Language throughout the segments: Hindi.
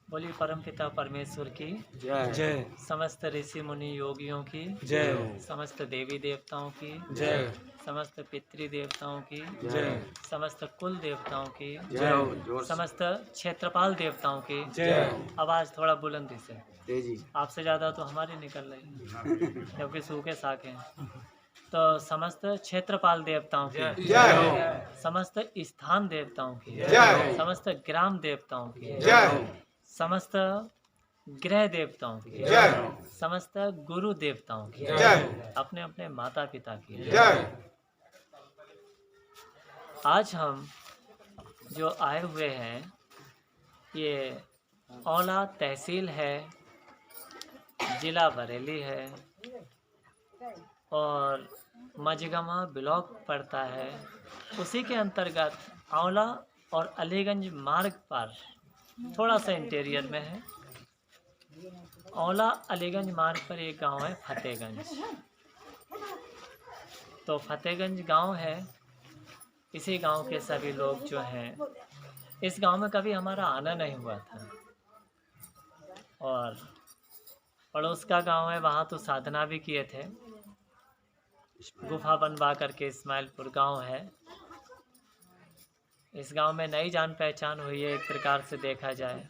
बोली परमपिता परमेश्वर की जय जय समस्त ऋषि मुनि योगियों की जय समस्त देवी देवताओं की जय समस्त पितृ देवताओं की जय समस्त कुल देवताओं की जय हो जोर से समस्त क्षेत्रपाल देवताओं की जय आवाज़ थोड़ा बुलंदी से। तेजी आपसे ज़्यादा तो हमारी निकल रही है क्योंकि सूखे साखे हैं। तो समस्त क्षेत्रपाल देवताओं की जय हो समस्त स्थान देवताओं की जय हो समस्त ग्राम देवताओं की जय हो समस्त ग्रह देवताओं की जय हो समस्त गुरु देवताओं की जय हो अपने अपने माता पिता की। जय हो आज हम जो आए हुए हैं ये औला तहसील है, ज़िला बरेली है और मझगमा ब्लॉक पड़ता है। उसी के अंतर्गत औला और अलीगंज मार्ग पर थोड़ा सा इंटीरियर में है। औला अलीगंज मार्ग पर एक गांव है फतेहगंज। तो फतेहगंज गांव है, इसी गांव के सभी लोग जो हैं, इस गांव में कभी हमारा आना नहीं हुआ था और पड़ोस का गांव है, वहाँ तो साधना भी किए थे। गुफा बनवा करके इस्माइलपुर गांव है। इस गांव में नई जान पहचान हुई है एक प्रकार से देखा जाए।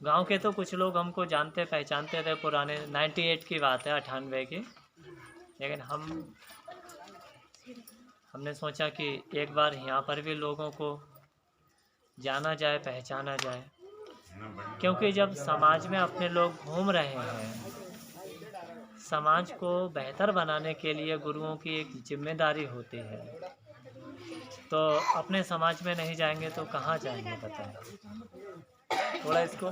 गांव के तो कुछ लोग हमको जानते पहचानते थे, पुराने 98 की बात है, 98 की। लेकिन हमने सोचा कि एक बार यहाँ पर भी लोगों को जाना जाए, पहचाना जाए, क्योंकि जब समाज में अपने लोग घूम रहे हैं, समाज को बेहतर बनाने के लिए गुरुओं की एक जिम्मेदारी होती है। तो अपने समाज में नहीं जाएंगे तो कहाँ जाएंगे बताएं। थोड़ा इसको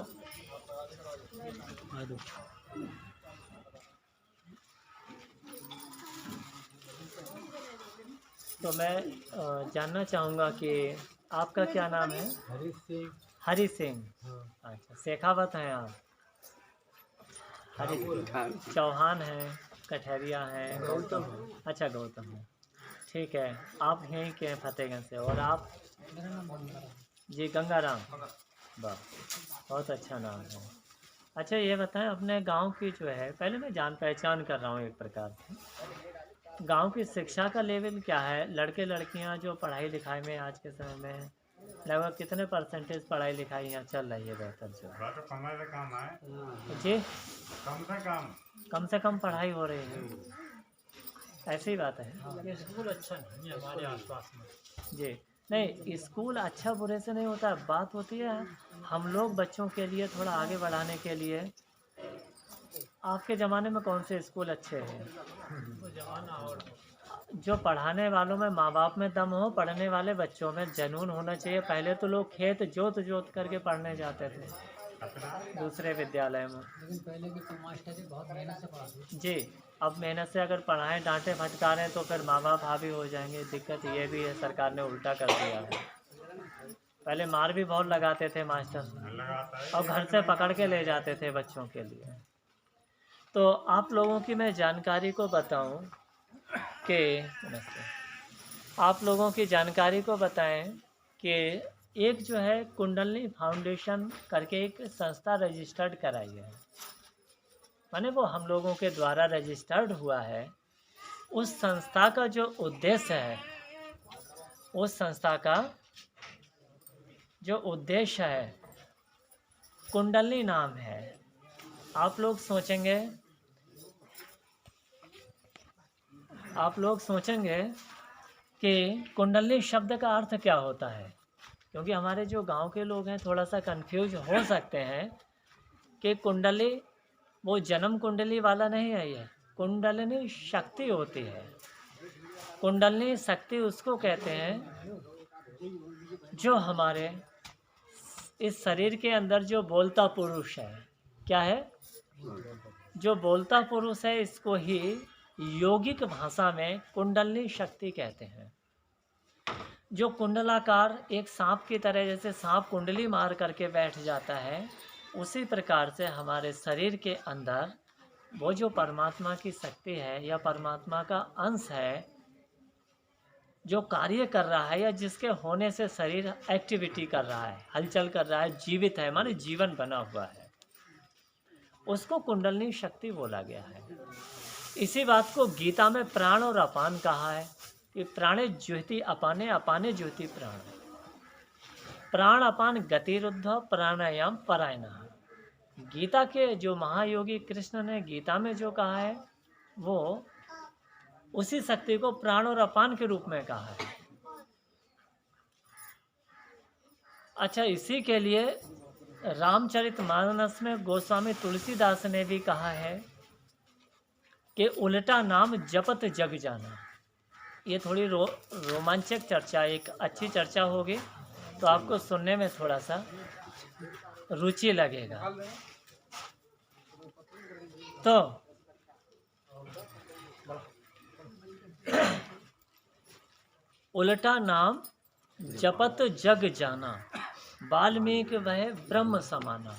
तो मैं जानना चाहूँगा कि आपका क्या नाम है? हरि सिंह। हरि सिंह। अच्छा, शेखावत हैं आप? हरि चौहान हैं, कठहरिया हैं, गौतम। अच्छा गौतम है, ठीक है। आप यहीं के फतेहगंज से और आप? जी गंगाराम। वाह, बहुत अच्छा नाम है। अच्छा ये बताएं, अपने गांव की जो है, पहले मैं जान पहचान कर रहा हूँ एक प्रकार से, गांव की शिक्षा का लेवल क्या है? लड़के लड़कियां जो पढ़ाई लिखाई में आज के समय में लगभग कितने परसेंटेज पढ़ाई लिखाई यहाँ चल रही है बेहतर जो? तो कमाई का काम है, जी कम कम से कम से कम पढ़ाई हो रही है, ऐसी बात है। ये स्कूल अच्छा नहीं है हमारे आसपास में। जी नहीं, स्कूल अच्छा बुरे से नहीं होता, बात होती है हम लोग बच्चों के लिए थोड़ा आगे बढ़ाने के लिए। आपके ज़माने में कौन से स्कूल अच्छे हैं? वो जमाना और जो पढ़ाने वालों में माँ बाप में दम हो, पढ़ने वाले बच्चों में जुनून होना चाहिए। पहले तो लोग खेत जोत जोत करके पढ़ने जाते थे दूसरे विद्यालय में। लेकिन पहले के तो मास्टर बहुत मेहनत से पढ़ाते। जी, अब मेहनत से अगर पढ़ाएं, डांटे फटकारें तो फिर माँ बाप हावी हो जाएंगे। दिक्कत ये भी है, सरकार ने उल्टा कर दिया है। पहले मार भी बहुत लगाते थे मास्टर और घर से पकड़ के ले जाते थे बच्चों के लिए। तो आप लोगों की मैं जानकारी को बताऊं कि आप लोगों की जानकारी को बताएं कि एक जो है कुंडलनी फाउंडेशन करके एक संस्था रजिस्टर्ड कराई है, माने वो हम लोगों के द्वारा रजिस्टर्ड हुआ है। उस संस्था का जो उद्देश्य है, उस संस्था का जो उद्देश्य है, कुंडलनी नाम है। आप लोग सोचेंगे कि कुंडलनी शब्द का अर्थ क्या होता है, क्योंकि हमारे जो गांव के लोग हैं थोड़ा सा कंफ्यूज हो सकते हैं कि कुंडली वो जन्म कुंडली वाला नहीं है। ये कुंडलिनी शक्ति होती है। कुंडलिनी शक्ति उसको कहते हैं जो हमारे इस शरीर के अंदर जो बोलता पुरुष है, क्या है? जो बोलता पुरुष है, इसको ही योगिक भाषा में कुंडलिनी शक्ति कहते हैं। जो कुंडलाकार एक सांप की तरह, जैसे सांप कुंडली मार करके बैठ जाता है, उसी प्रकार से हमारे शरीर के अंदर वो जो परमात्मा की शक्ति है या परमात्मा का अंश है, जो कार्य कर रहा है या जिसके होने से शरीर एक्टिविटी कर रहा है, हलचल कर रहा है, जीवित है, माने जीवन बना हुआ है, उसको कुंडलिनी शक्ति बोला गया है। इसी बात को गीता में प्राण और अपान कहा है कि प्राणे ज्योति अपाने, अपाने ज्योति प्राण। प्राण अपान गतिरुद्ध प्राणायाम परायणः। गीता के जो महायोगी कृष्ण ने गीता में जो कहा है वो उसी शक्ति को प्राण और अपान के रूप में कहा है। अच्छा, इसी के लिए रामचरितमानस में गोस्वामी तुलसीदास ने भी कहा है कि उल्टा नाम जपत जग जाना। ये थोड़ी रोमांचक चर्चा, एक अच्छी चर्चा होगी तो आपको सुनने में थोड़ा सा रुचि लगेगा। तो उल्टा नाम जपत जग जाना, वाल्मीकि वह ब्रह्म समाना।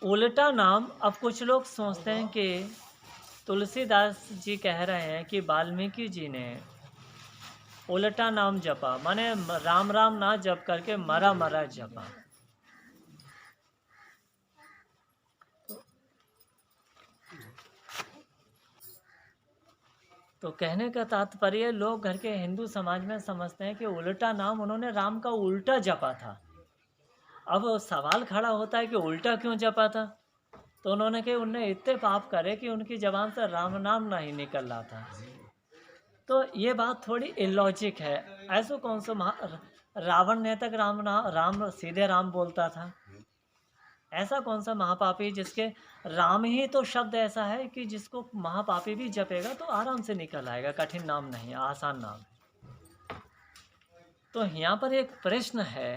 उल्टा नाम, अब कुछ लोग सोचते हैं कि तुलसीदास जी कह रहे हैं कि वाल्मीकि जी ने उल्टा नाम जपा, माने राम राम ना जप करके मरा मरा जपा। तो कहने का तात्पर्य, लोग घर के हिंदू समाज में समझते हैं कि उल्टा नाम उन्होंने राम का उल्टा जपा था। अब सवाल खड़ा होता है कि उल्टा क्यों जपा था? तो उन्होंने कहा उनने इतने पाप करे कि उनकी जबान से राम नाम नहीं निकल रहा था। तो ये बात थोड़ी इलॉजिक है। ऐसा कौन सा रावण ने तक राम सीधे राम बोलता था? ऐसा कौन सा महापापी जिसके राम ही तो शब्द ऐसा है कि जिसको महापापी भी जपेगा तो आराम से निकल आएगा, कठिन नाम नहीं, आसान नाम है। तो यहाँ पर एक प्रश्न है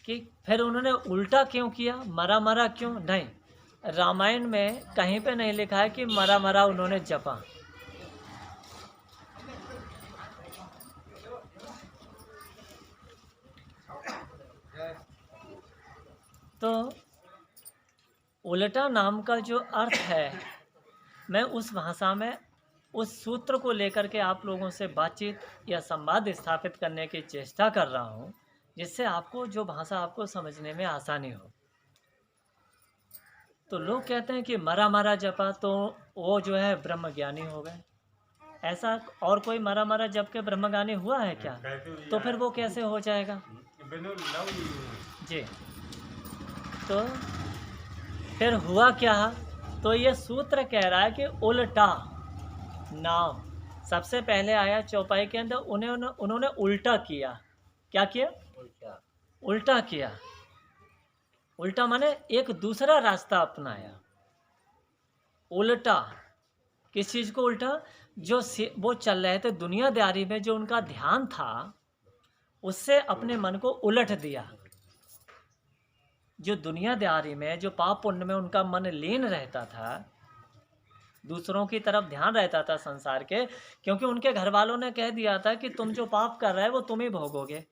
कि फिर उन्होंने उल्टा क्यों किया, मरा मरा क्यों? नहीं, रामायण में कहीं पे नहीं लिखा है कि मरा मरा उन्होंने जपा। तो उल्टा नाम का जो अर्थ है, मैं उस भाषा में उस सूत्र को लेकर के आप लोगों से बातचीत या संवाद स्थापित करने की चेष्टा कर रहा हूँ, जिससे आपको जो भाषा आपको समझने में आसानी हो। तो लोग कहते हैं कि मरा मरा जपा तो वो जो है ब्रह्मज्ञानी हो गए। ऐसा और कोई मरा मरा जप के ब्रह्मज्ञानी हुआ है क्या? तो फिर वो कैसे हो जाएगा जी? तो फिर हुआ क्या? तो ये सूत्र कह रहा है कि उल्टा नाम सबसे पहले आया चौपाई के अंदर, उन्होंने उल्टा किया। क्या किया? उल्टा किया। उल्टा माने एक दूसरा रास्ता अपनाया। उल्टा किस चीज़ को उल्टा? जो वो चल रहे थे दुनियादारी में, जो उनका ध्यान था उससे अपने मन को उलट दिया। जो दुनियादारी में, जो पाप पुण्य में उनका मन लीन रहता था, दूसरों की तरफ ध्यान रहता था संसार के, क्योंकि उनके घर वालों ने कह दिया था कि तुम जो पाप कर रहे हो वो तुम ही भोगोगे।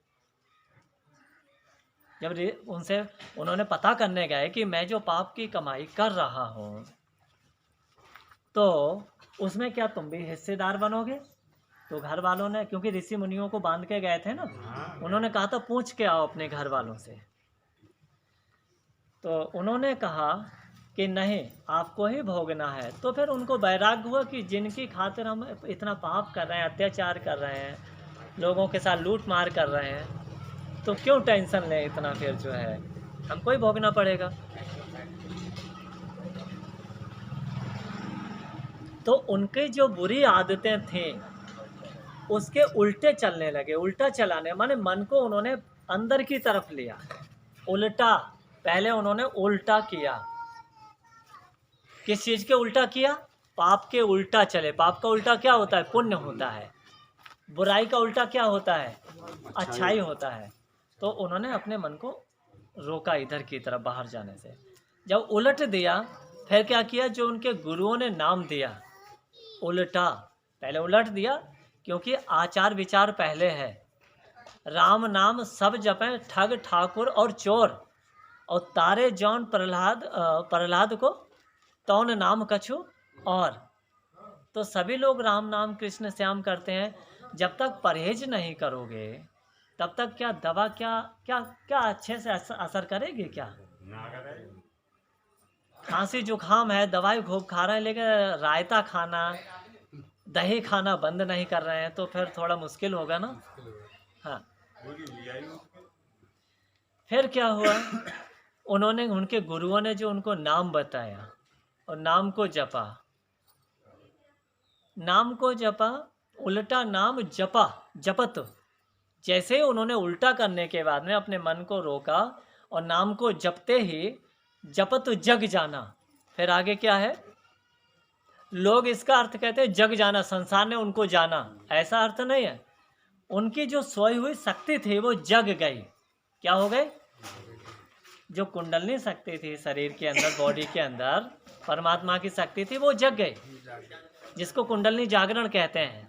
जब उनसे उन्होंने पता करने गए कि मैं जो पाप की कमाई कर रहा हूँ तो उसमें क्या तुम भी हिस्सेदार बनोगे? तो घर वालों ने, क्योंकि ऋषि मुनियों को बांध के गए थे ना, उन्होंने कहा था पूछ के आओ अपने घर वालों से। तो उन्होंने कहा कि नहीं, आपको ही भोगना है। तो फिर उनको वैराग्य हुआ कि जिनकी खातिर हम इतना पाप कर रहे हैं, अत्याचार कर रहे हैं, लोगों के साथ लूट मार कर रहे हैं, तो क्यों टेंशन लें इतना, फिर जो है हमको ही भोगना पड़ेगा। तो उनकी जो बुरी आदतें थी उसके उल्टे चलने लगे। उल्टा चलाने माने मन को उन्होंने अंदर की तरफ लिया। उल्टा, पहले उन्होंने उल्टा किया। किस चीज़ के उल्टा किया? पाप के उल्टा चले। पाप का उल्टा क्या होता है? पुण्य होता है। बुराई का उल्टा क्या होता है? अच्छाई होता है। तो उन्होंने अपने मन को रोका इधर की तरफ बाहर जाने से। जब उलट दिया, फिर क्या किया? जो उनके गुरुओं ने नाम दिया उल्टा, पहले उलट दिया क्योंकि आचार विचार पहले है। राम नाम सब जपें ठग ठाकुर और चोर, और तारे जौन प्रहलाद को तौन नाम कछु और। तो सभी लोग राम नाम कृष्ण श्याम करते हैं। जब तक परहेज नहीं करोगे तब तक क्या दवा क्या क्या क्या अच्छे से असर करेगी क्या? ना करे। खांसी जुकाम है, दवाई खूब खा रहे हैं, लेकिन रायता खाना दही खाना बंद नहीं कर रहे हैं, तो फिर थोड़ा मुश्किल होगा ना। हाँ, पूरी भी आई उसको। फिर क्या हुआ, उन्होंने उनके गुरुओं ने जो उनको नाम बताया और नाम को जपा, नाम को जपा, उल्टा नाम जपा, जपत। जैसे ही उन्होंने उल्टा करने के बाद में अपने मन को रोका और नाम को जपते ही जपत जग जाना। फिर आगे क्या है, लोग इसका अर्थ कहते हैं जग जाना, संसार ने उनको जाना, ऐसा अर्थ नहीं है। उनकी जो सोई हुई शक्ति थी वो जग गई। क्या हो गई? जो कुंडलनी शक्ति थी शरीर के अंदर, बॉडी के अंदर परमात्मा की शक्ति थी, वो जग गई, जिसको कुंडलनी जागरण कहते हैं।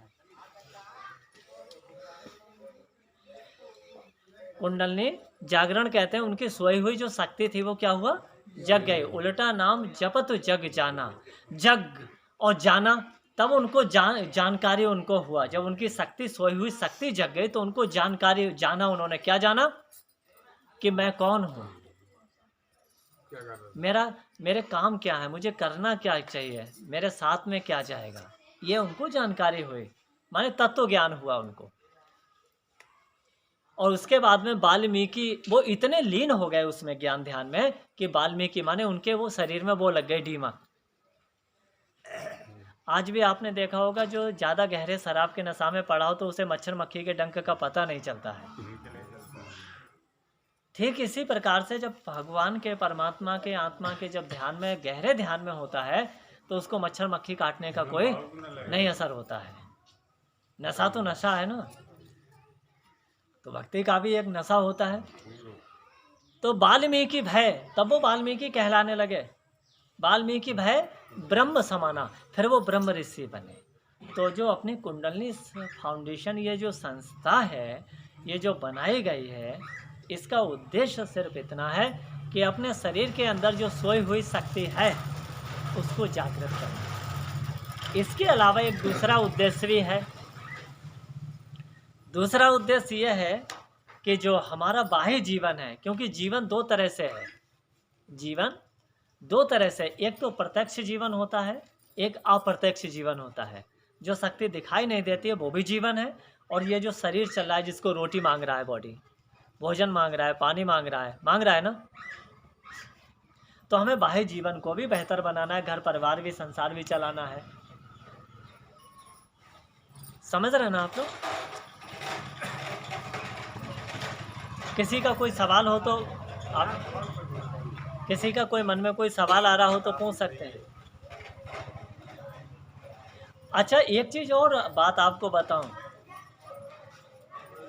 कुंडलनी जागरण कहते हैं। उनकी सोई हुई जो शक्ति थी वो क्या हुआ? जग गई। उल्टा नाम जपत जग जाना, जग और जाना, तब उनको जानकारी उनको हुआ। जब उनकी शक्ति, सोई हुई शक्ति जग गई तो उनको जानकारी, जाना उन्होंने। क्या जाना? कि मैं कौन हूँ, मेरे काम क्या है, मुझे करना क्या चाहिए, मेरे साथ में क्या जाएगा, ये उनको जानकारी हुई, माने तत्व ज्ञान हुआ उनको। और उसके बाद में वाल्मीकि वो इतने लीन हो गए उसमें ज्ञान ध्यान में कि वाल्मीकि माने उनके वो शरीर में वो लग गई डीमा। आज भी आपने देखा होगा जो ज़्यादा गहरे शराब के नशा में पड़ा हो तो उसे मच्छर मक्खी के डंक का पता नहीं चलता है। ठीक इसी प्रकार से जब भगवान के, परमात्मा के, आत्मा के जब ध्यान में, गहरे ध्यान में होता है तो उसको मच्छर मक्खी काटने का कोई नहीं असर होता है। नशा तो नशा है ना, तो भक्ति का भी एक नशा होता है। तो वाल्मीकि भय, तब वो वाल्मीकि कहलाने लगे। वाल्मीकि भय ब्रह्म समाना, फिर वो ब्रह्म ऋषि बने। तो जो अपनी कुंडलनी फाउंडेशन, ये जो संस्था है, ये जो बनाई गई है, इसका उद्देश्य सिर्फ इतना है कि अपने शरीर के अंदर जो सोई हुई शक्ति है उसको जागृत करना। इसके अलावा एक दूसरा उद्देश्य भी है। दूसरा उद्देश्य यह है कि जो हमारा बाह्य जीवन है, क्योंकि जीवन दो तरह से है, जीवन दो तरह से, एक तो प्रत्यक्ष जीवन होता है, एक अप्रत्यक्ष जीवन होता है। जो शक्ति दिखाई नहीं देती है वो भी जीवन है, और ये जो शरीर चल रहा है, जिसको रोटी मांग रहा है, बॉडी भोजन मांग रहा है, पानी मांग रहा है ना। तो हमें बाह्य जीवन को भी बेहतर बनाना है, घर परिवार भी, संसार भी चलाना है। समझ रहे ना आप लोग? किसी का कोई सवाल हो तो आप, किसी का कोई मन में कोई सवाल आ रहा हो तो पूछ सकते हैं। अच्छा, एक चीज और बात आपको बताऊं,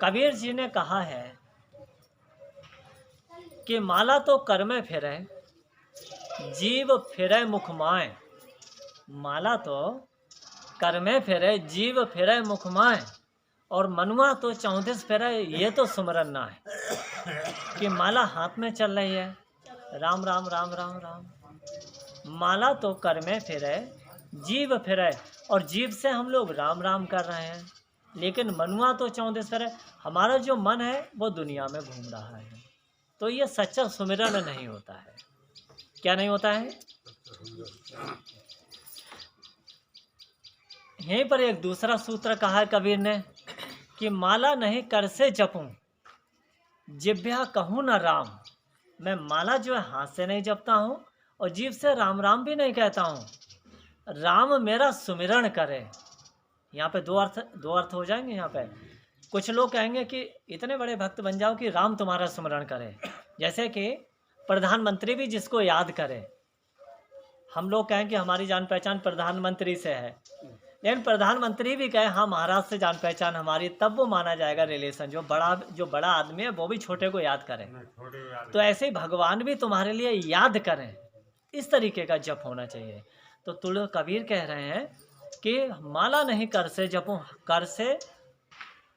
कबीर जी ने कहा है कि माला तो कर में फिरे, जीव फिरे मुख माए। माला तो कर में फिरे, जीव फिरे मुख माए, और मनुआ तो 34 फिरे, ये तो सुमरन ना है। कि माला हाथ में चल रही है, राम राम राम राम राम। माला तो कर में फिरे, जीव फिरे, और जीव से हम लोग राम राम कर रहे हैं, लेकिन मनुआ तो 34 फिरे, हमारा जो मन है वो दुनिया में घूम रहा है। तो ये सच्चा सुमिरन नहीं होता है। क्या नहीं होता है? यहीं पर एक दूसरा सूत्र कहा है कबीर ने कि माला नहीं कर से जपूं, जिभ्या कहूँ न राम। मैं माला जो है हाथ से नहीं जपता हूँ और जीभ से राम राम भी नहीं कहता हूँ। राम मेरा सुमिरन करे। यहाँ पे दो अर्थ हो जाएंगे। यहाँ पे कुछ लोग कहेंगे कि इतने बड़े भक्त बन जाओ कि राम तुम्हारा सुमिरन करे, जैसे कि प्रधानमंत्री भी जिसको याद करे। हम लोग कहें कि हमारी जान पहचान प्रधानमंत्री से है, लेकिन प्रधानमंत्री भी कहे हाँ महाराज से जान पहचान हमारी, तब वो माना जाएगा रिलेशन। जो बड़ा आदमी है वो भी छोटे को याद करे। तो ऐसे ही भगवान भी तुम्हारे लिए याद करें, इस तरीके का जप होना चाहिए। तो तुल कबीर कह रहे हैं कि माला नहीं कर से जपूं, कर से,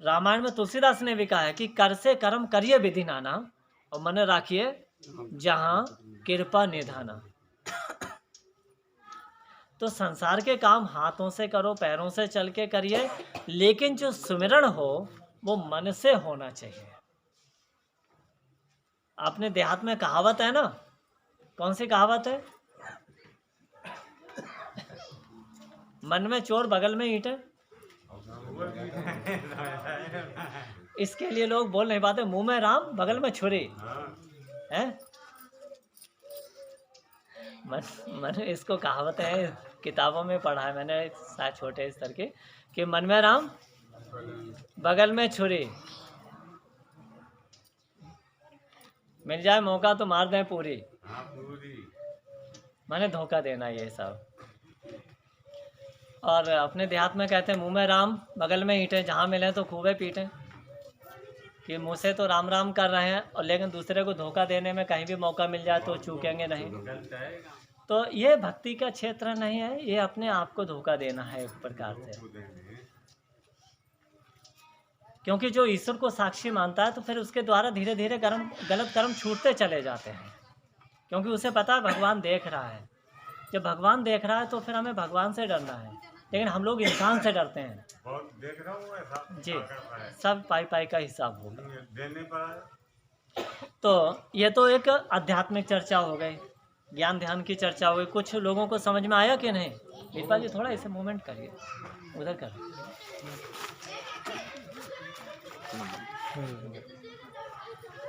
रामायण में तुलसीदास ने भी कहा है कि कर से कर्म करिए विधि नाना, और मन राखिए जहाँ कृपा निधाना। तो संसार के काम हाथों से करो, पैरों से चल के करिए, लेकिन जो सुमिरन हो वो मन से होना चाहिए। अपने देहात में कहावत है ना, कौन सी कहावत है? मन में चोर बगल में ईंट है। इसके लिए लोग बोल नहीं पाते, मुंह में राम बगल में छुरी है। मन इसको कहावत है, किताबों में पढ़ा है मैंने शायद छोटे स्तर के, कि मन में राम बगल में छुरी, मिल जाए मौका तो मार दें पूरी। मैंने धोखा देना ये सब। और अपने देहात में कहते हैं मुंह में राम बगल में ईंटें, जहाँ मिले तो खूबे पीटें। कि मुँह से तो राम राम कर रहे हैं और लेकिन दूसरे को धोखा देने में कहीं भी मौका मिल जाए तो चूकेंगे नहीं। तो ये भक्ति का क्षेत्र नहीं है, ये अपने आप को धोखा देना है एक प्रकार से। क्योंकि जो ईश्वर को साक्षी मानता है तो फिर उसके द्वारा धीरे धीरे गलत कर्म छूटते चले जाते हैं, क्योंकि उसे पता है भगवान देख रहा है। जब भगवान देख रहा है तो फिर हमें भगवान से डरना है, लेकिन हम लोग इंसान से डरते हैं। बहुत देख रहा हूँ ऐसा जी, सब पाई पाई का हिसाब होगा। देने पर तो ये तो एक आध्यात्मिक चर्चा हो गई, ज्ञान ध्यान की चर्चा हो गई। कुछ लोगों को समझ में आया कि नहीं? वीरपाल जी थोड़ा इसे मूवमेंट करिए, उधर कर।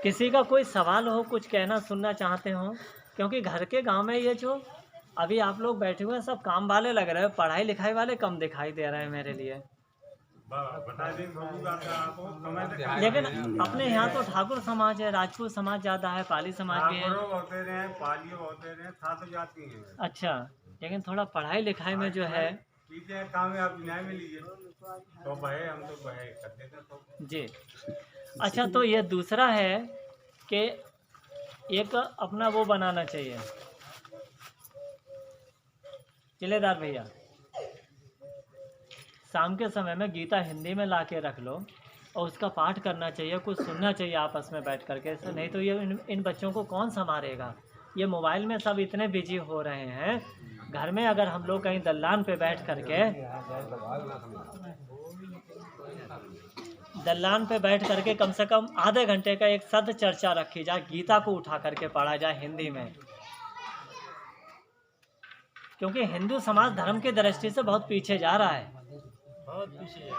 किसी का कोई सवाल हो, कुछ कहना सुनना चाहते हो? क्योंकि घर के गांव में ये जो अभी आप लोग बैठे हुए हैं सब काम वाले लग रहे हैं, पढ़ाई लिखाई वाले कम दिखाई दे रहे हैं मेरे लिए। बता दें आपको समय से। लेकिन अपने यहाँ तो ठाकुर समाज है, राजपूत समाज ज़्यादा है, पाली समाज भी है। होते रहे, पालियो होते रहे, साथ जाती हैं। अच्छा, लेकिन थोड़ा पढ़ाई लिखाई में जो है कीजिए काम आप न्याय में लीजिए तो बहे, हम तो बहे करते थे तो। जी। अच्छा, तो ये दूसरा है कि एक अपना वो बनाना चाहिए, चिलेदार भैया, शाम के समय में गीता हिंदी में ला के रख लो और उसका पाठ करना चाहिए, कुछ सुनना चाहिए आपस में बैठ करके। नहीं तो ये इन बच्चों को कौन संभालेगा? ये मोबाइल में सब इतने बिजी हो रहे हैं। घर में अगर हम लोग कहीं दलान पे बैठ करके कम से कम आधे घंटे का एक सद चर्चा रखी जाए, गीता को उठा करके पढ़ा जाए हिंदी में। क्योंकि हिंदू समाज धर्म की दृष्टि से बहुत पीछे जा रहा है। बहुत पीछे।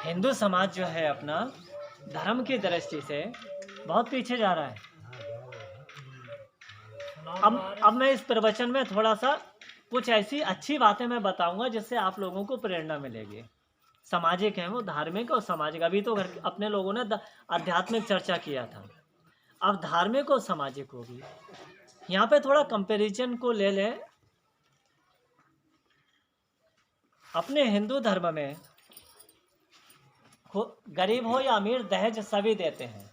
हिंदू समाज जो है अपना धर्म की दृष्टि से बहुत पीछे जा रहा है। अब मैं इस प्रवचन में थोड़ा सा कुछ ऐसी अच्छी बातें मैं बताऊंगा जिससे आप लोगों को प्रेरणा मिलेगी। सामाजिक है वो, धार्मिक और सामाजिक। अभी तो अपने लोगों ने आध्यात्मिक चर्चा किया था, अब धार्मिक और सामाजिक होगी। यहाँ पे थोड़ा कंपैरिजन को ले लें। अपने हिंदू धर्म में गरीब हो या अमीर दहेज सभी देते हैं।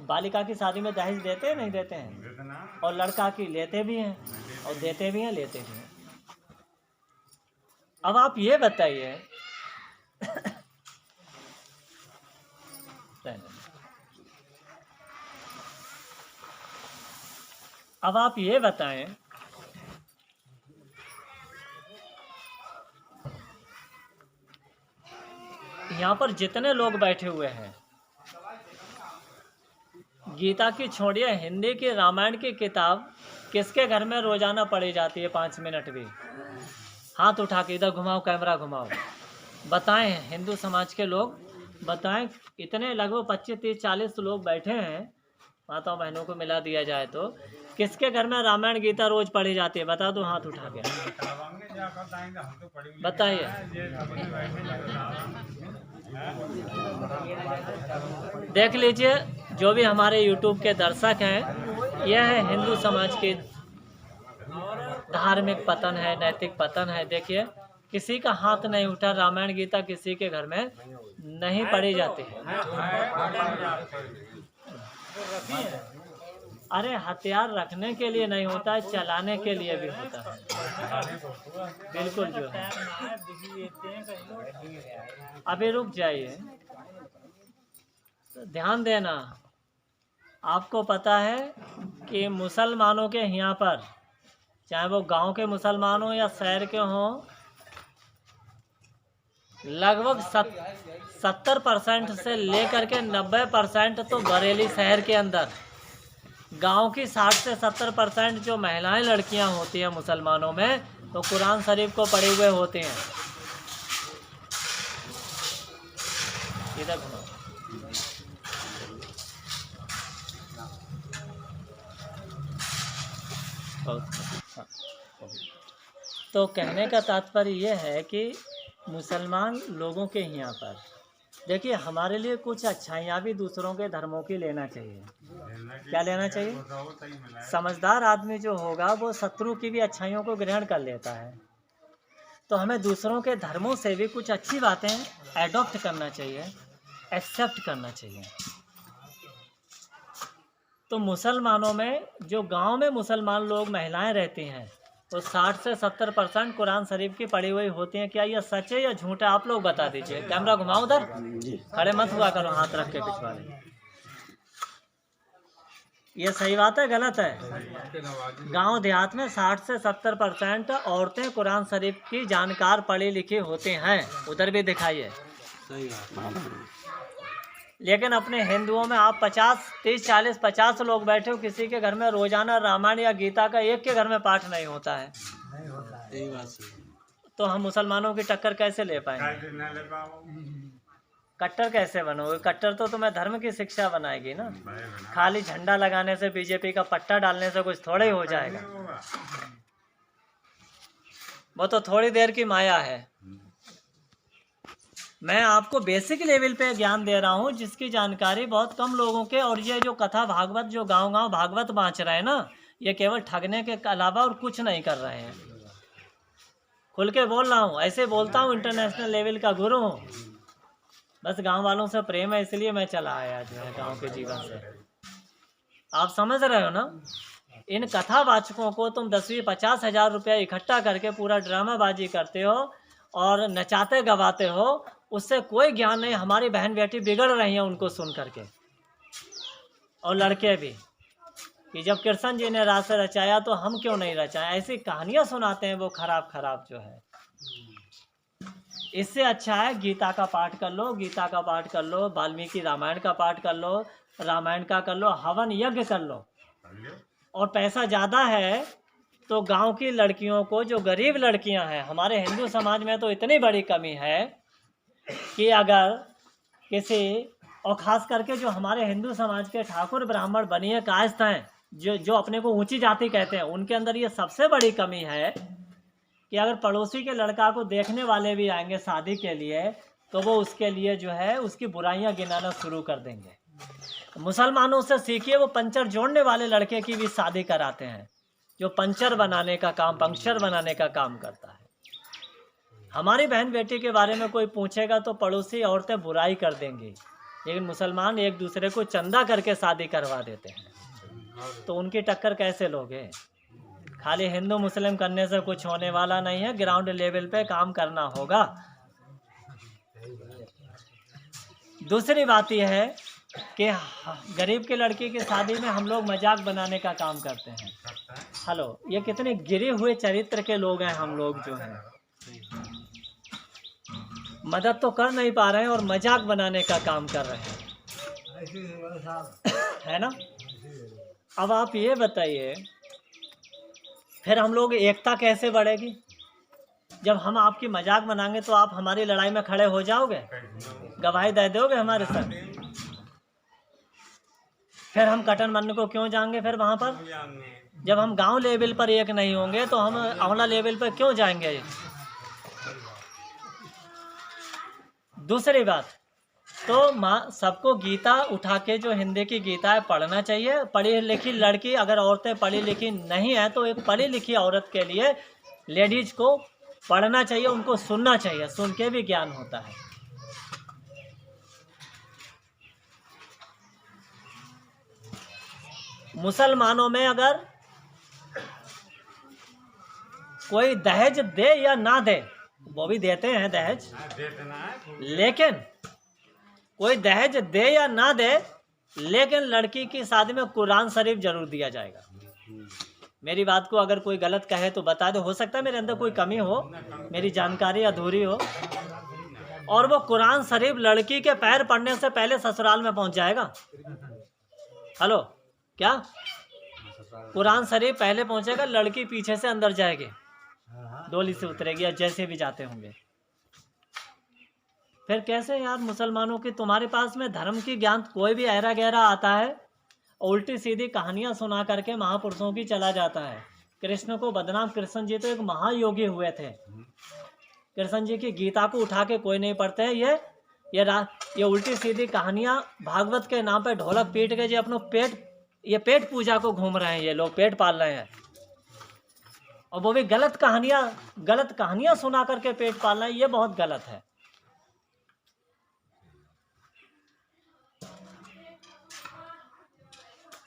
बालिका की शादी में दहेज देते हैं नहीं देते हैं? और लड़का की लेते भी हैं और देते भी हैं, लेते भी हैं। अब आप ये बताइए अब आप ये बताएं यहाँ पर जितने लोग बैठे हुए हैं, गीता की छोड़िए, हिंदी की रामायण की किताब किसके घर में रोजाना पढ़ी जाती है 5 मिनट भी? हाथ उठा के इधर घुमाओ, कैमरा घुमाओ, बताएं हिंदू समाज के लोग बताएं। इतने लगभग 25, 30, 40 लोग बैठे हैं, माताओं बहनों को मिला दिया जाए तो किसके घर में रामायण गीता रोज पढ़ी जाती है? बता दो हाथ उठा के, बताइए। देख लीजिए जो भी हमारे YouTube के दर्शक हैं, यह है हिंदू समाज की धार्मिक पतन है, नैतिक पतन है। देखिए किसी का हाथ नहीं उठा, रामायण गीता किसी के घर में नहीं पढ़ी जाती है। अरे हथियार रखने के लिए नहीं होता है, चलाने के लिए भी होता है। बिल्कुल जो है। अभी रुक जाइए, तो ध्यान देना। आपको पता है कि मुसलमानों के यहाँ पर चाहे वो गांव के मुसलमान हों या शहर के हों, लगभग 70% से लेकर के 90% तो बरेली शहर के अंदर, गांव की 60 से 70% जो महिलाएं लड़कियां होती हैं मुसलमानों में, तो कुरान शरीफ को पढ़े हुए होते हैं। इधर घुमाओ। तो कहने का तात्पर्य ये है कि मुसलमान लोगों के यहाँ पर देखिए, हमारे लिए कुछ अच्छाइयाँ भी दूसरों के धर्मों की लेना चाहिए। क्या लेना चाहिए? समझदार आदमी जो होगा वो शत्रु की भी अच्छाइयों को ग्रहण कर लेता है। तो हमें दूसरों के धर्मों से भी कुछ अच्छी बातें एडॉप्ट करना चाहिए, एक्सेप्ट करना चाहिए। तो मुसलमानों में, जो गांव में मुसलमान लोग महिलाएं रहती हैं, तो 60 से 70% कुरान शरीफ की पढ़ी हुई होती हैं। क्या ये सच है या झूठ है? आप लोग बता दीजिए। कैमरा घुमाओ उधर, खड़े मत हुआ करो, हाथ रख के पिछवाड़े। ये सही बात है गलत है? गांव देहात में 60 से 70% औरतें कुरान शरीफ की जानकार पढ़ी लिखी होती हैं। उधर भी दिखाइए। लेकिन अपने हिंदुओं में आप 50, 30, 40, 50 लोग बैठे हो, किसी के घर में रोजाना रामायण या गीता का एक के घर में पाठ नहीं होता है। तो हम मुसलमानों की टक्कर कैसे ले पाएंगे? कट्टर कैसे बनोगे? कट्टर तो तुम्हें धर्म की शिक्षा बनाएगी ना। खाली झंडा लगाने से, बीजेपी का पट्टा डालने से कुछ थोड़ा ही हो जाएगा। वो तो थोड़ी देर की माया है। मैं आपको बेसिक लेवल पे ज्ञान दे रहा हूँ, जिसकी जानकारी बहुत कम लोगों के। और ये जो कथा भागवत, जो गांव-गांव भागवत बाँच रहे हैं ना, ये केवल ठगने के अलावा और कुछ नहीं कर रहे हैं। खुल के बोल रहा हूँ, ऐसे बोलता हूँ, इंटरनेशनल लेवल का गुरु हूँ। बस गांव वालों से प्रेम है, इसलिए मैं चला आया जो है गांव के जीवन से। आप समझ रहे हो ना? इन कथावाचकों को तुम 10-50 हज़ार रुपया इकट्ठा करके पूरा ड्रामाबाजी करते हो और नचाते गवाते हो, उससे कोई ज्ञान नहीं। हमारी बहन बेटी बिगड़ रही हैं उनको सुन करके, और लड़के भी, कि जब कृष्ण जी ने रास रचाया तो हम क्यों नहीं रचाएं। ऐसी कहानियां सुनाते हैं वो खराब खराब जो है। इससे अच्छा है गीता का पाठ कर लो, गीता का पाठ कर लो, वाल्मीकि रामायण का पाठ कर लो, रामायण का कर लो, हवन यज्ञ कर लो। और पैसा ज़्यादा है तो गांव की लड़कियों को, जो गरीब लड़कियां हैं, हमारे हिंदू समाज में तो इतनी बड़ी कमी है कि अगर किसी, और ख़ास करके जो हमारे हिंदू समाज के ठाकुर ब्राह्मण बनिए कायस्थ हैं, जो अपने को ऊंची जाति कहते हैं, उनके अंदर ये सबसे बड़ी कमी है कि अगर पड़ोसी के लड़का को देखने वाले भी आएंगे शादी के लिए, तो वो उसके लिए जो है उसकी बुराइयां गिनाना शुरू कर देंगे। मुसलमानों से सीखिए, वो पंचर जोड़ने वाले लड़के की भी शादी कराते हैं, जो पंचर बनाने का काम, पंक्चर बनाने का काम करता है। हमारी बहन बेटी के बारे में कोई पूछेगा तो पड़ोसी औरतें बुराई कर देंगी, लेकिन मुसलमान एक दूसरे को चंदा करके शादी करवा देते हैं। तो उनकी टक्कर कैसे लोगे? खाली हिंदू मुस्लिम करने से कुछ होने वाला नहीं है, ग्राउंड लेवल पे काम करना होगा। दूसरी बात यह है कि गरीब की लड़की की शादी में हम लोग मजाक बनाने का काम करते हैं। हेलो, ये कितने गिरे हुए चरित्र के लोग हैं हम लोग जो हैं। मदद तो कर नहीं पा रहे हैं और मजाक बनाने का काम कर रहे हैं, है ना? अब आप ये बताइए, फिर हम लोग एकता कैसे बढ़ेगी? जब हम आपकी मजाक बनाएंगे तो आप हमारी लड़ाई में खड़े हो जाओगे, गवाही दे दोगे हमारे साथ। फिर हम कटन बनने को क्यों जाएंगे? फिर वहाँ पर जब हम गांव लेवल पर एक नहीं होंगे तो हम अवला लेवल पर क्यों जाएंगे? दूसरी बात, तो सबको गीता उठा के, जो हिंदी की गीता है, पढ़ना चाहिए। पढ़ी लिखी लड़की, अगर औरतें पढ़ी लिखी नहीं है तो एक पढ़ी लिखी औरत के लिए, लेडीज को पढ़ना चाहिए, उनको सुनना चाहिए, सुन के भी ज्ञान होता है। मुसलमानों में अगर कोई दहेज दे या ना दे, वो भी देते हैं दहेज, लेकिन कोई दहेज दे या ना दे, लेकिन लड़की की शादी में कुरान शरीफ जरूर दिया जाएगा। मेरी बात को अगर कोई गलत कहे तो बता दो, हो सकता है मेरे अंदर कोई कमी हो, मेरी जानकारी अधूरी हो। और वो कुरान शरीफ लड़की के पैर पड़ने से पहले ससुराल में पहुंच जाएगा। हेलो, क्या कुरान शरीफ पहले पहुंचेगा, लड़की पीछे से अंदर जाएगी, डोली से उतरेगी या जैसे भी जाते होंगे। फिर कैसे यार मुसलमानों की, तुम्हारे पास में धर्म की ज्ञान कोई भी ऐरा गहरा आता है, उल्टी सीधी कहानियां सुना करके महापुरुषों की चला जाता है। कृष्ण को बदनाम, कृष्ण जी तो एक महायोगी हुए थे, कृष्ण जी की गीता को उठा के कोई नहीं पढ़ते है। ये उल्टी सीधी कहानियां भागवत के नाम पे ढोलक पीट के जो अपनो पेट पूजा को घूम रहे हैं, ये लोग पेट पाल रहे हैं, और वो भी गलत कहानियां सुना करके पेट पाल रहे हैं, ये बहुत गलत है।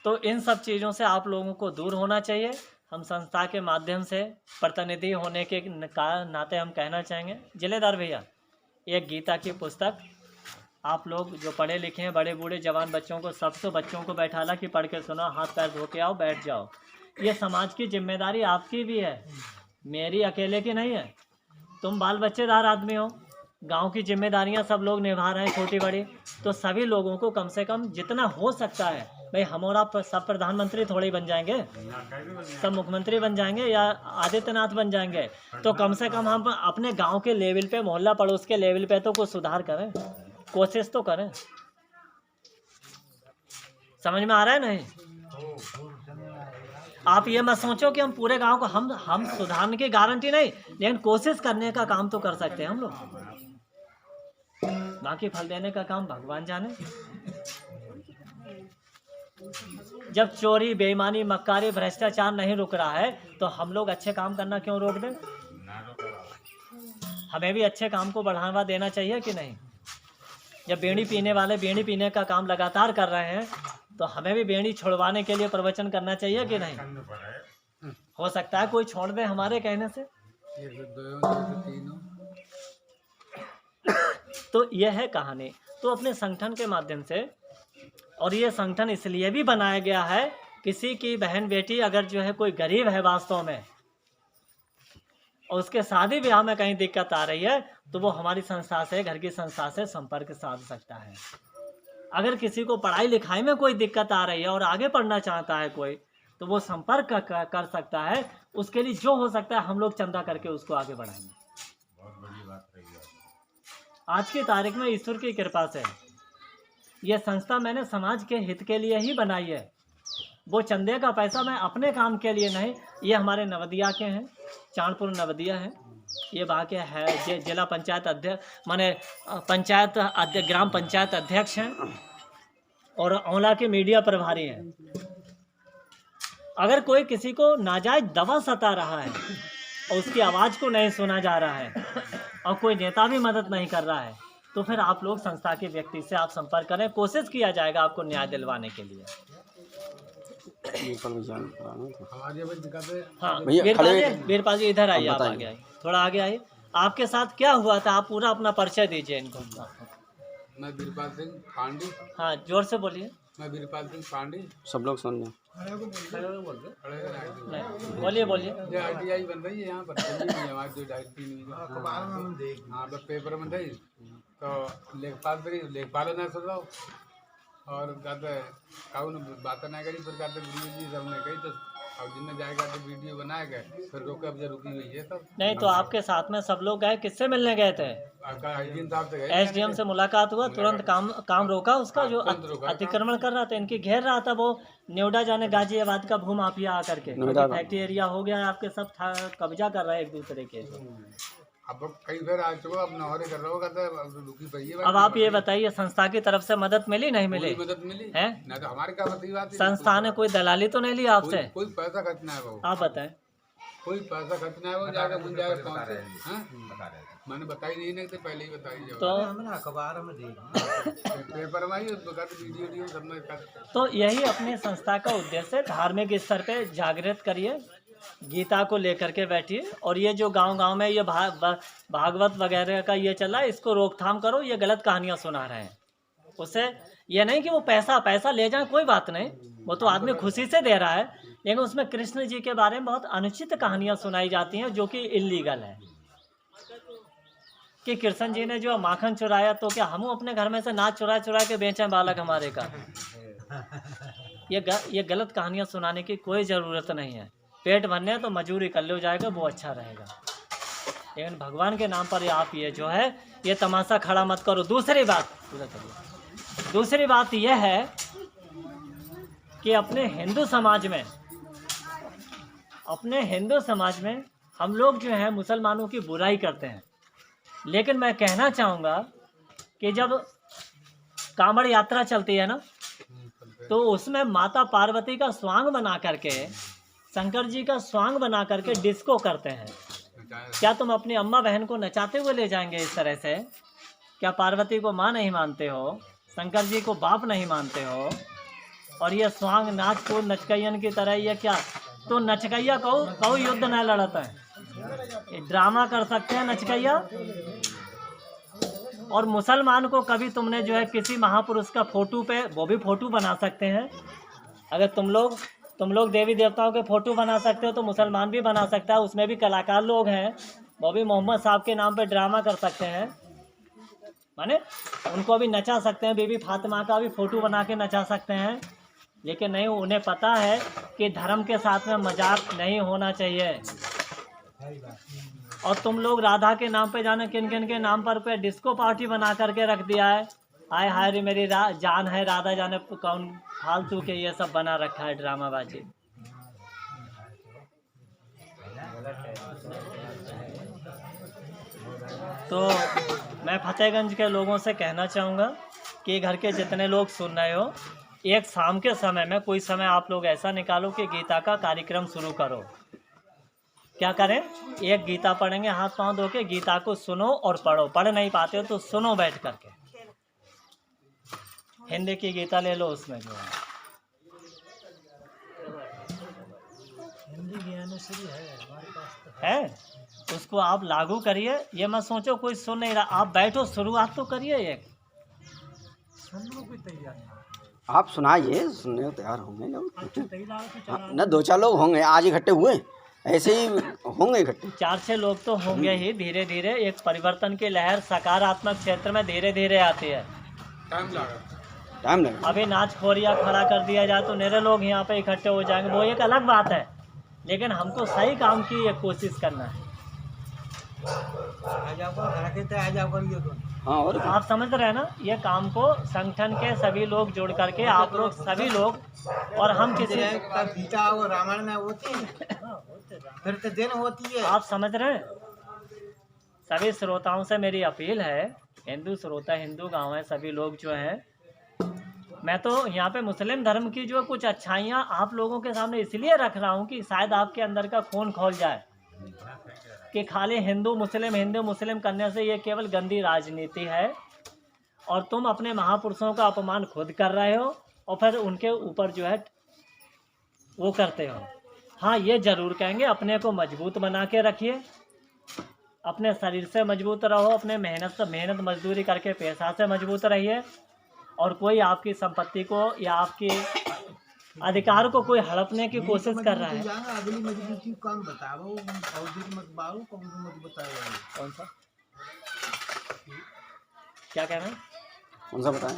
तो इन सब चीज़ों से आप लोगों को दूर होना चाहिए। हम संस्था के माध्यम से प्रतिनिधि होने के नाते हम कहना चाहेंगे, जिलेदार भैया, एक गीता की पुस्तक आप लोग जो पढ़े लिखे हैं, बड़े बूढ़े जवान बच्चों को, सबसे बच्चों को बैठाला कि पढ़ के सुनो, हाथ पैर धो के आओ, बैठ जाओ। ये समाज की जिम्मेदारी आपकी भी है, मेरी अकेले की नहीं है। तुम बाल बच्चेदार आदमी हो, गांव की जिम्मेदारियां सब लोग निभा रहे हैं, छोटी बड़ी, तो सभी लोगों को कम से कम जितना हो सकता है, भाई हम और आप सब प्रधानमंत्री थोड़े ही बन जाएंगे, सब मुख्यमंत्री बन जाएंगे या आदित्यनाथ बन जाएंगे, तो कम से कम हम अपने गांव के लेवल पे, मोहल्ला पड़ोस के लेवल पे तो कुछ सुधार करें, कोशिश तो करें। समझ में आ रहा है नहीं? आप ये मत सोचो कि हम पूरे गांव को हम सुधारने की गारंटी नहीं, लेकिन कोशिश करने का काम तो कर सकते हैं हम लोग। बाकी फल देने का काम भगवान जाने। जब चोरी, बेईमानी, मक्कारी, भ्रष्टाचार नहीं रुक रहा है, तो हम लोग अच्छे काम करना क्यों रोक दें? हमें भी अच्छे काम को बढ़ावा देना चाहिए कि नहीं? जब बीड़ी पीने वाले बीड़ी पीने का काम लगातार कर रहे हैं, तो हमें भी बीड़ी छुड़वाने के लिए प्रवचन करना चाहिए कि नहीं? हो सकता है कोई छोड़ दे हमारे कहने से। तो यह है कहानी। तो अपने संगठन के माध्यम से, और ये संगठन इसलिए भी बनाया गया है, किसी की बहन बेटी अगर जो है कोई गरीब है वास्तव में, और उसके शादी ब्याह में कहीं दिक्कत आ रही है, तो वो हमारी संस्था से, घर की संस्था से संपर्क साध सकता है। अगर किसी को पढ़ाई लिखाई में कोई दिक्कत आ रही है और आगे पढ़ना चाहता है कोई, तो वो संपर्क कर सकता है। उसके लिए जो हो सकता है हम लोग चंदा करके उसको आगे बढ़ाएंगे। बहुत बड़ी बात रही है। आज की तारीख में ईश्वर की कृपा से यह संस्था मैंने समाज के हित के लिए ही बनाई है। वो चंदे का पैसा मैं अपने काम के लिए नहीं, ये हमारे नवदिया के हैं, चांदपुर नवदिया है, ये वहाँ के है जिला पंचायत अध्यक्ष, माने पंचायत अध्यक्ष, ग्राम पंचायत अध्यक्ष हैं, और औला के मीडिया प्रभारी हैं। अगर कोई किसी को नाजायज दवा सता रहा है और उसकी आवाज़ को नहीं सुना जा रहा है, और कोई नेता भी मदद नहीं कर रहा है, तो फिर आप लोग संस्था के व्यक्ति से आप संपर्क करें, कोशिश किया जाएगा आपको न्याय दिलवाने के लिए। हाँ वीरपाल जी इधर आइए, आप आगे आइए, थोड़ा आगे आइए। आपके साथ क्या हुआ था, आप पूरा अपना परिचय दीजिए इनको। मैं वीरपाल सिंह पांडे। हाँ जोर से बोलिए। मैं वीरपाल सिंह पांडे। सब लोग सुन लें। बोलिए बोलिए। जो ITI बन रही है यहाँ पर, हमारी जो हाँ बस पेपर में रही, तो लेखपाल ने सुन लो, और कहते काउन बातें नहीं करी, फिर कहते गुरु जी सबने कही, तो अब जिनने जाएगा तो वीडियो बनाएगा, फिर रोके अब रुकी हुई है सब। नहीं तो आपके साथ में सब लोग गए, किससे मिलने गए थे? SDM साहब से गए। SDM से मुलाकात हुआ, तुरंत काम रोका उसका, जो अतिक्रमण कर रहा था, इनकी घेर रहा था, वो न्योडा जाने गाजियाबाद का भू माफिया आकर के फैक्ट्री एरिया हो गया है, आपके सब कब्जा कर रहे हैं एक दूसरे के। अब कई बार आ चुका, अब नौरे कर रहा होगा, तो रुकी पड़ी है। अब आप ये बताइए, संस्था की तरफ से मदद मिली नहीं मिली? मदद मिली है ना, तो हमारी क्या बात है? संस्था ने कोई दलाली तो नहीं लिया आपसे? कोई पैसा खर्चना है वो, आप बताएं। कोई पैसा खर्चना है वो, जाकर बन जाएगा कौन से? मैंने बताई नहीं तो पहले ही बताई जाओ। तो अखबार में पेपर में वीडियो सब में। तो यही अपनी संस्था का उद्देश्य है, धार्मिक स्तर पे जागृत करिए, गीता को लेकर के बैठिए, और ये जो गांव-गांव में ये भागवत वगैरह का ये चला है, इसको रोकथाम करो। ये गलत कहानियां सुना रहे हैं, उससे ये नहीं कि वो पैसा ले जाए, कोई बात नहीं, वो तो आदमी खुशी से दे रहा है, लेकिन उसमें कृष्ण जी के बारे में बहुत अनुचित कहानियाँ सुनाई जाती हैं जो कि इलीगल है। कि कृष्ण जी ने जो माखन चुराया तो क्या हम अपने घर में से नाच चुरा चुरा के बेचें बालक हमारे का? ये गलत कहानियाँ सुनाने की कोई ज़रूरत नहीं है। पेट भरने तो मजूरी कर लो जाएगा, वो अच्छा रहेगा। लेकिन भगवान के नाम पर आप ये जो है ये तमाशा खड़ा मत करो। दूसरी बात यह है कि अपने हिंदू समाज में हम लोग जो है मुसलमानों की बुराई करते हैं। लेकिन मैं कहना चाहूँगा कि जब कांवड़ यात्रा चलती है ना, तो उसमें माता पार्वती का स्वांग बना करके, शंकर जी का स्वांग बना करके डिस्को करते हैं। क्या तुम अपनी अम्मा बहन को नचाते हुए ले जाएंगे इस तरह से? क्या पार्वती को माँ नहीं मानते हो? शंकर जी को बाप नहीं मानते हो? और ये स्वांग नाच को नचकैयन की तरह ये क्या? तो नचकैया कहो युद्ध न लड़ता है, ये ड्रामा कर सकते हैं नचकैया। और मुसलमान को कभी तुमने जो है किसी महापुरुष का फोटो पे, वो भी फोटो बना सकते हैं। अगर तुम लोग देवी देवताओं के फोटो बना सकते हो तो मुसलमान भी बना सकता है। उसमें भी कलाकार लोग हैं, वो भी मोहम्मद साहब के नाम पे ड्रामा कर सकते हैं, माने उनको भी नचा सकते हैं। बीबी फातिमा का भी फोटो बना के नचा सकते हैं। लेकिन नहीं, उन्हें पता है कि धर्म के साथ में मजाक नहीं होना चाहिए। और तुम लोग राधा के नाम पे जाने किन किन के नाम पर डिस्को पार्टी बना करके रख दिया है। हाय हाय रे मेरी जान है राधा, जाने कौन फालतू के ये सब बना रखा है ड्रामाबाजी। तो मैं फतेहगंज के लोगों से कहना चाहूँगा कि घर के जितने लोग सुन रहे हो, एक शाम के समय में कोई समय आप लोग ऐसा निकालो कि गीता का कार्यक्रम शुरू करो। क्या करें? एक गीता पढ़ेंगे, हाथ पांव धो के गीता को सुनो और पढ़ो। पढ़ नहीं पाते हो तो सुनो बैठ करके। हिंदी की गीता ले लो, उसमें जो हिंदी ज्ञानेश्वरी है हमारे पास है उसको आप लागू करिए। ये मत सोचो कोई सुन नहीं रहा, आप बैठो, शुरुआत तो करिए। एक सुनने को तैयार है। आप सुनाइए, सुनने को तैयार होंगे लोग। अच्छा तैयार है तो हाँ, न 2-4 लोग होंगे, आज इकट्ठे हुए, ऐसे ही होंगे इकट्ठे। 4-6 लोग तो होंगे ही। धीरे धीरे एक परिवर्तन की लहर सकारात्मक क्षेत्र में धीरे धीरे आती है। टाइम लगा। अभी नाच खोरिया खड़ा कर दिया जाए तो मेरे लोग यहाँ पे इकट्ठे हो जाएंगे, वो एक अलग बात है। लेकिन हमको सही काम की एक कोशिश करना है। हाँ, और आप समझ रहे हैं ना? ये काम को संगठन के सभी लोग जोड़ करके, आप लोग सभी लोग, और हम किसी गीता और रामायण में होती है, फिर तो दिन होती है। आप समझ रहे हैं? सभी श्रोताओं से मेरी अपील है, हिंदू श्रोता, हिंदू गांव है, सभी लोग जो हैं, मैं तो यहाँ पे मुस्लिम धर्म की जो कुछ अच्छाइयाँ आप लोगों के सामने इसलिए रख रहा हूँ कि शायद आपके अंदर का खून खोल जाए कि खाली हिंदू मुस्लिम करने से ये केवल गंदी राजनीति है और तुम अपने महापुरुषों का अपमान खुद कर रहे हो और फिर उनके ऊपर जो है वो करते हो। हाँ, ये ज़रूर कहेंगे, अपने को मजबूत बना के रखिए, अपने शरीर से मजबूत रहो, अपने मेहनत मजदूरी करके पैसा से मजबूत रहिए। और कोई आपकी संपत्ति को या आपके अधिकार को कोई हड़पने की कोशिश कर रहा है। अगली मजबूती काम बताओ, मत बारो, मत बताओ। कौन सा? क्या कह रहे हैं? कौन सा बताएं?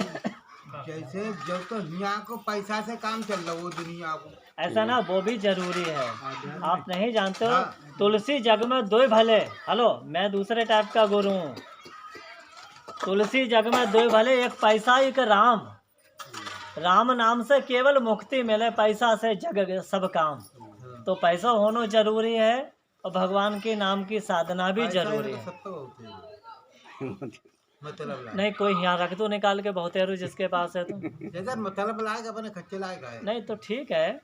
जैसे जब तो दुनिया को पैसा से काम चल रहा, वो दुनिया को ऐसा ना, वो भी जरूरी है। आप नहीं जानते हो, तुलसी जग में 2 भले। हेलो, मैं दूसरे टाइप का गुरु हूँ। तुलसी जग में 2 भले, एक पैसा एक राम। राम नाम से केवल मुक्ति मिले, पैसा से जग सब काम। तो पैसा होना जरूरी है और भगवान के नाम की साधना भी जरूरी है। मतलब नहीं, कोई यहाँ रख दो निकाल के, बहुत हरू जिसके पास है तो। मतलब लाएगा अपने खच्चे लाएगा है। नहीं तो ठीक है,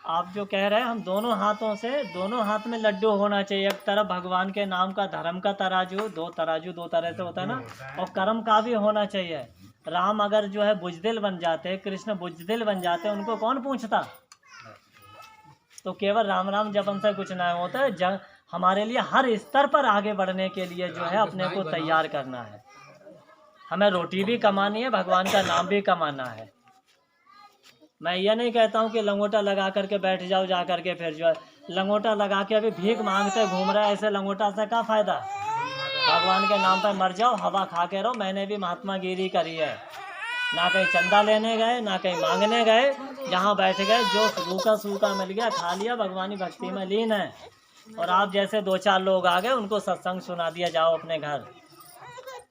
आप जो कह रहे हैं, हम दोनों हाथ में लड्डू होना चाहिए। एक तरफ भगवान के नाम का धर्म का तराजू, दो तरह से होता है ना, और कर्म का भी होना चाहिए। राम अगर जो है बुजदिल बन जाते, कृष्ण बुजदिल बन जाते, उनको कौन पूछता? तो केवल राम राम जपन से कुछ नहीं होता है। हमारे लिए हर स्तर पर आगे बढ़ने के लिए जो है अपने को तैयार करना है। हमें रोटी भी कमानी है, भगवान का नाम भी कमाना है। मैं ये नहीं कहता हूँ कि लंगोटा लगा करके बैठ जाओ जा करके, फिर जो है लंगोटा लगा के अभी भीख मांगते घूम रहा है, ऐसे लंगोटा से क्या फ़ायदा। भगवान के नाम पर मर जाओ, हवा खा के रहो। मैंने भी महात्मा गिरी करी है, ना कहीं चंदा लेने गए ना कहीं मांगने गए, जहाँ बैठ गए जो रूखा सूखा मिल गया खा लिया, भगवानी भक्ति में लीन है। और आप जैसे 2-4 लोग आ गए, उनको सत्संग सुना दिया, जाओ अपने घर।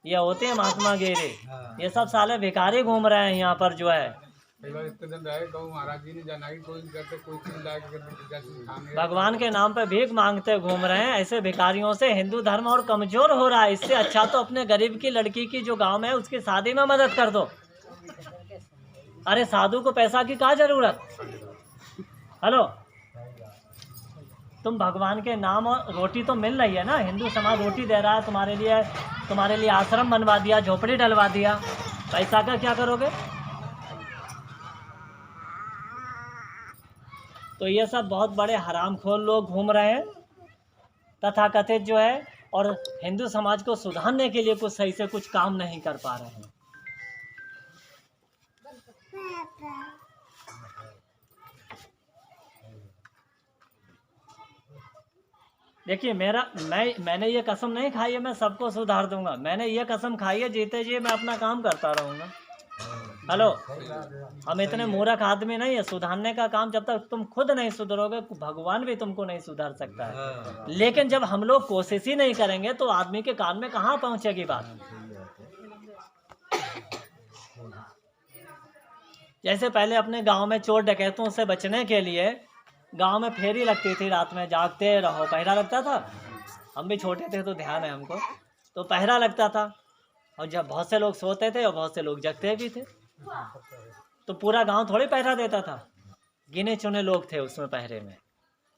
ये होते हैं महात्मा गिरी। ये सब साले भिखारी घूम रहे हैं यहाँ पर जो है। कई बार इतने दिन रहे कहूँ महाराज जी ने जाना ही कोई करते, कोई चीज लाए करते, भगवान के नाम पे भीख मांगते घूम रहे हैं। ऐसे भिखारियों से हिंदू धर्म और कमजोर हो रहा है। इससे अच्छा तो अपने गरीब की लड़की की जो गांव में है उसकी शादी में मदद कर दो। अरे साधु को पैसा की क्या जरूरत। हेलो, तुम भगवान के नाम और रोटी तो मिल रही है ना, हिंदू समाज रोटी दे रहा है तुम्हारे लिए आश्रम बनवा दिया, झोपड़ी डलवा दिया, पैसा का क्या करोगे। तो ये सब बहुत बड़े हरामखोर लोग घूम रहे हैं तथाकथित जो है, और हिंदू समाज को सुधारने के लिए कुछ सही से कुछ काम नहीं कर पा रहे हैं। देखिए मैंने ये कसम नहीं खाई है मैं सबको सुधार दूंगा। मैंने ये कसम खाई है जीते जी मैं अपना काम करता रहूँगा। हेलो, हम इतने मूर्ख आदमी नहीं है। सुधारने का काम जब तक तुम खुद नहीं सुधरोगे, भगवान भी तुमको नहीं सुधार सकता है। लेकिन जब हम लोग कोशिश ही नहीं करेंगे तो आदमी के कान में कहाँ पहुँचेगी बात। जैसे पहले अपने गांव में चोर डकैतों से बचने के लिए गांव में फेरी लगती थी, रात में जागते रहो, पहरा लगता था। हम भी छोटे थे तो ध्यान है हमको, तो पहरा लगता था। और जब बहुत से लोग सोते थे और बहुत से लोग जगते भी थे, तो पूरा गांव थोड़ी पहरा देता था, गिने चुने लोग थे उसमें पहरे में।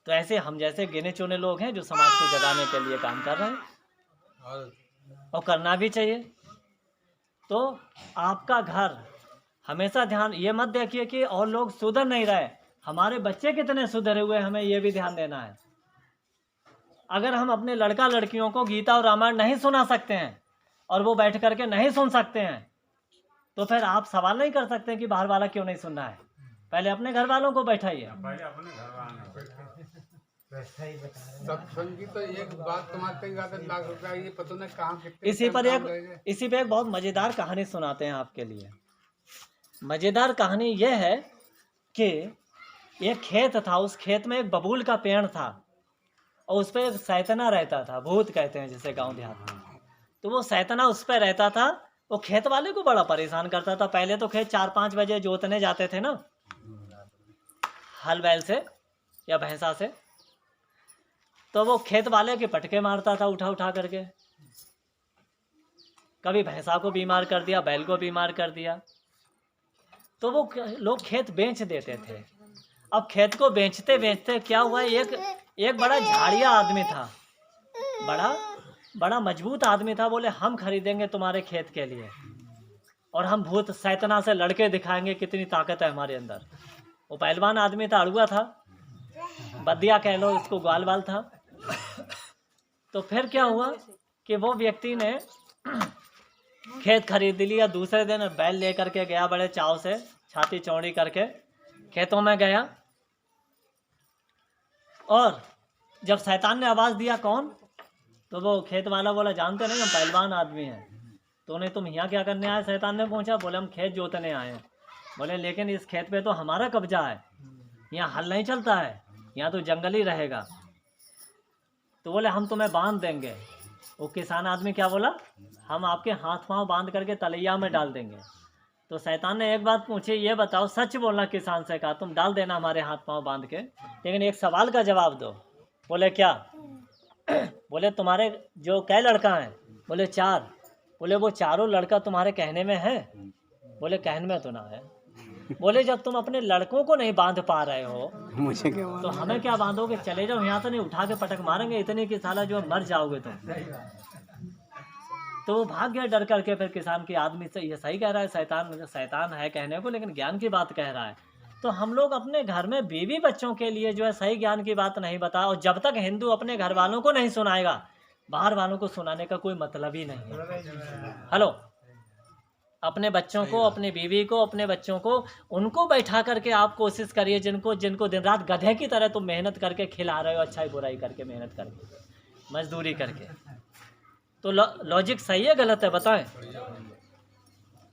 तो ऐसे हम जैसे गिने चुने लोग हैं जो समाज को जगाने के लिए काम कर रहे हैं, और करना भी चाहिए। तो आपका घर हमेशा ध्यान ये मत देखिए कि और लोग सुधर नहीं रहे, हमारे बच्चे कितने सुधरे हुए, हमें ये भी ध्यान देना है। अगर हम अपने लड़का लड़कियों को गीता और रामायण नहीं सुना सकते हैं और वो बैठ करके नहीं सुन सकते हैं, तो फिर आप सवाल नहीं कर सकते कि बाहर वाला क्यों नहीं सुनना है। पहले अपने घर वालों को बैठाइए। पहले अपने घर वाले सत्संग की तो एक बात तुम्हारे लाख रुपया, ये पता नहीं कहाँ कितने इसी पे एक बहुत मजेदार कहानी सुनाते हैं आपके लिए। मजेदार कहानी यह है कि एक खेत था, उस खेत में एक बबूल का पेड़ था और उस पर एक सैतना रहता था, भूत कहते हैं जिसे गांव देहात में। तो वो सैतना उस पर रहता था, वो खेत वाले को बड़ा परेशान करता था। पहले तो खेत 4-5 बजे जोतने जाते थे ना, हल बैल से या भैंसा से, तो वो खेत वाले के पटके मारता था उठा उठा करके। कभी भैंसा को बीमार कर दिया, बैल को बीमार कर दिया। तो वो लोग खेत बेच देते थे। अब खेत को बेचते बेचते क्या हुआ, एक बड़ा झाड़िया आदमी था, बड़ा मजबूत आदमी था। बोले हम खरीदेंगे तुम्हारे खेत के लिए और हम भूत सैतना से लड़के दिखाएंगे कितनी ताकत है हमारे अंदर। वो पहलवान आदमी था, अड़ुआ था, बदिया कह लो इसको, ग्वाल बाल था। तो फिर क्या हुआ कि वो व्यक्ति ने खेत खरीद लिया। दूसरे दिन बैल लेकर के गया, बड़े चाव से छाती चौड़ी करके खेतों में गया। और जब शैतान ने आवाज़ दिया कौन, तो वो खेत वाला बोला जानते नहीं हम पहलवान आदमी हैं। तो उन्हें तुम यहाँ क्या करने आए, शैतान ने पूछा। बोले हम खेत जोतने आए हैं। बोले लेकिन इस खेत पे तो हमारा कब्जा है, यहाँ हल नहीं चलता है, यहाँ तो जंगल ही रहेगा। तो बोले हम तुम्हें बांध देंगे। वो किसान आदमी क्या बोला, हम आपके हाथ पांव बांध करके तलैया में डाल देंगे। तो शैतान ने एक बात पूछी, ये बताओ सच बोलना किसान से, कहा तुम डाल देना हमारे हाथ पांव बांध के, लेकिन एक सवाल का जवाब दो। बोले क्या? बोले तुम्हारे जो कै लड़का हैं? बोले 4। बोले वो चारों लड़का तुम्हारे कहने में है? बोले कहने में तो ना है। बोले जब तुम अपने लड़कों को नहीं बांध पा रहे हो मुझे क्या तो हमें क्या बांधोगे, चले जाओ यहाँ से, नहीं उठा के पटक मारेंगे इतने की साला जो मर जाओगे तुम। तो वो भाग गया डर करके। फिर किसान की आदमी से ये सही कह रहा है, शैतान है कहने को, लेकिन ज्ञान की बात कह रहा है। तो हम लोग अपने घर में बीवी बच्चों के लिए जो है सही ज्ञान की बात नहीं बता, और जब तक हिंदू अपने घर वालों को नहीं सुनाएगा, बाहर वालों को सुनाने का कोई मतलब ही नहीं है। हेलो, अपने बच्चों को, अपनी बीवी को, अपने बच्चों को, उनको बैठा करके आप कोशिश करिए, जिनको दिन रात गधे की तरह तुम मेहनत करके खिला रहे हो, अच्छाई बुराई करके, मेहनत करके, मजदूरी करके। तो लॉजिक सही है गलत है बताएं?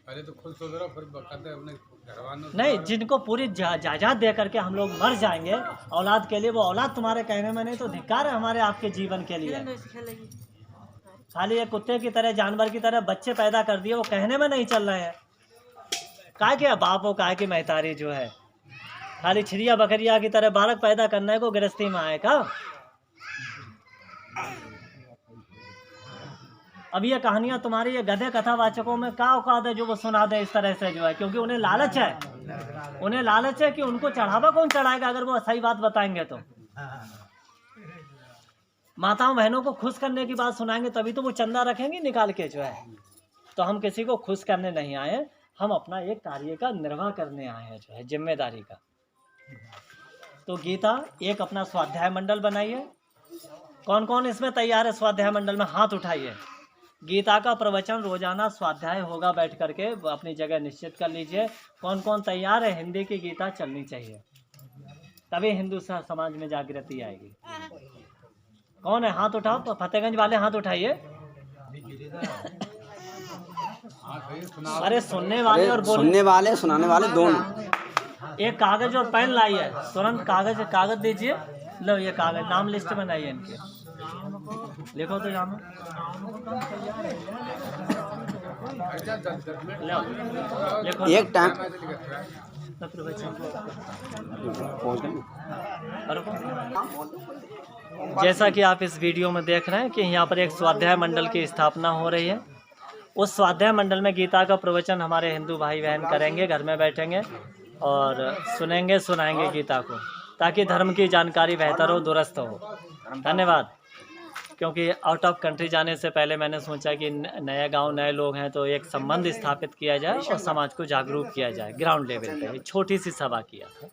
पहले तो खुद सोच रहा, फिर कहते अपने घरवालों नहीं, जिनको पूरी जायदाद दे करके हम लोग मर जाएंगे औलाद के लिए, वो औलाद तुम्हारे कहने में नहीं तो धिक्कार है हमारे आपके जीवन के लिए। खाली एक कुत्ते की तरह, जानवर की तरह बच्चे पैदा कर दिए, वो कहने में नहीं चल रहे हैं। काय के बाप हो, काय की महतारी जो है, खाली छिड़िया बकरिया की तरह बालक पैदा करना है को गृहस्थी में आएगा। अब ये कहानियां तुम्हारी ये गधे कथावाचकों में क्या औकात है जो वो सुना दे इस तरह से जो है, क्योंकि उन्हें लालच है, उन्हें लालच है कि उनको चढ़ावा कौन चढ़ाएगा अगर वो सही बात बताएंगे तो। माताओं बहनों को खुश करने की बात सुनाएंगे तभी तो वो चंदा रखेंगे निकाल के जो है। तो हम किसी को खुश करने नहीं आए, हम अपना एक कार्य का निर्वाह करने आए हैं जो है, जिम्मेदारी का। तो गीता एक अपना स्वाध्याय मंडल बनाइए। कौन कौन इसमें तैयार है स्वाध्याय मंडल में? हाथ उठाइए। गीता का प्रवचन रोजाना स्वाध्याय होगा, बैठ करके अपनी जगह निश्चित कर लीजिए। कौन कौन तैयार है? हिंदी की गीता चलनी चाहिए, तभी हिंदू समाज में जागृति आएगी। कौन है? हाथ उठाओ। तो फतेहगंज वाले हाथ उठाइए। अरे सुनने वाले और सुनने वाले सुनाने वाले दोनों। एक कागज और पेन लाइए, तुरंत कागज दीजिए। लो ये कागज, नाम लिस्ट बनाइए इनके, लिखो तो नाम। लिखो एक टाइम जैसा कि आप इस वीडियो में देख रहे हैं कि यहाँ पर एक स्वाध्याय मंडल की स्थापना हो रही है। उस स्वाध्याय मंडल में गीता का प्रवचन हमारे हिंदू भाई बहन करेंगे, घर में बैठेंगे और सुनेंगे सुनाएंगे गीता को, ताकि धर्म की जानकारी बेहतर हो, दुरुस्त हो। धन्यवाद। क्योंकि आउट ऑफ कंट्री जाने से पहले मैंने सोचा कि नया गांव, नए लोग हैं, तो एक संबंध स्थापित किया जाए और समाज को जागरूक किया जाए। ग्राउंड लेवल पे छोटी सी सभा किया था।